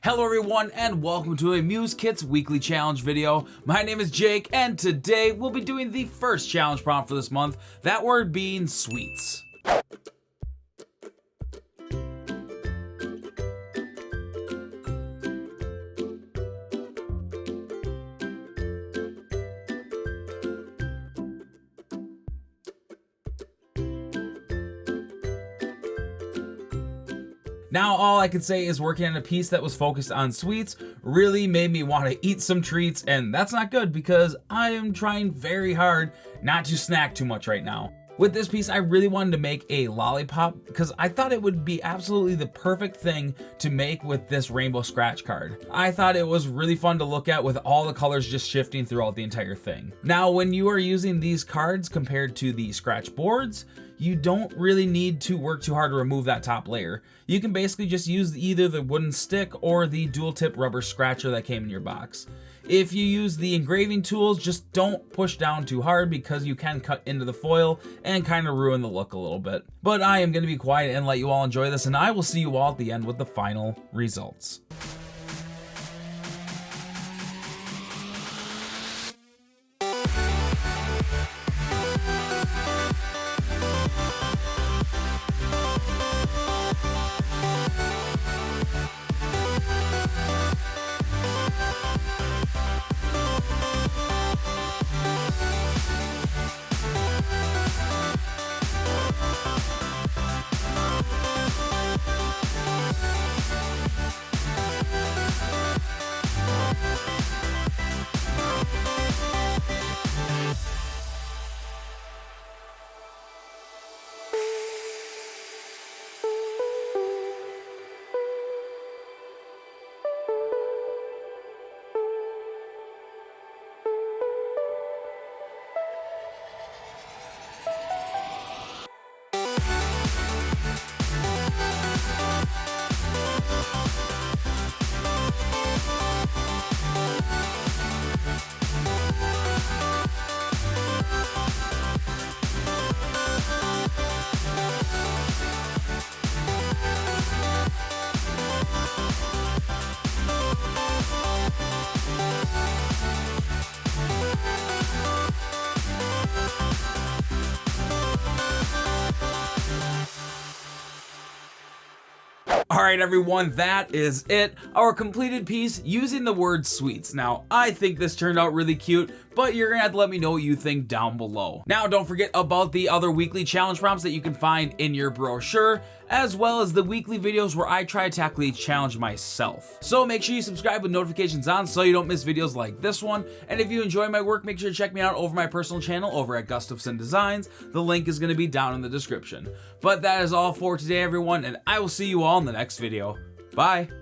Hello everyone and welcome to a Muse Kits weekly challenge video. My name is Jake and today we'll be doing the first challenge prompt for this month, that word being sweets. Now all I can say is working on a piece that was focused on sweets really made me want to eat some treats, and that's not good because I am trying very hard not to snack too much right now. With this piece, I really wanted to make a lollipop because I thought it would be absolutely the perfect thing to make with this rainbow scratch card. I thought it was really fun to look at with all the colors just shifting throughout the entire thing. Now, when you are using these cards compared to the scratch boards, you don't really need to work too hard to remove that top layer. You can basically just use either the wooden stick or the dual tip rubber scratcher that came in your box. If you use the engraving tools, just don't push down too hard because you can cut into the foil and kind of ruin the look a little bit. But I am going to be quiet and let you all enjoy this, and I will see you all at the end with the final results. Alright everyone, that is it. Our completed piece using the word sweets. Now, I think this turned out really cute, but you're gonna have to let me know what you think down below. Now, don't forget about the other weekly challenge prompts that you can find in your brochure, as well as the weekly videos where I try to tackle each challenge myself. So make sure you subscribe with notifications on so you don't miss videos like this one. And if you enjoy my work, make sure to check me out over my personal channel over at Gustafson Designs. The link is gonna be down in the description. But that is all for today, everyone, and I will see you all in the next video. Bye!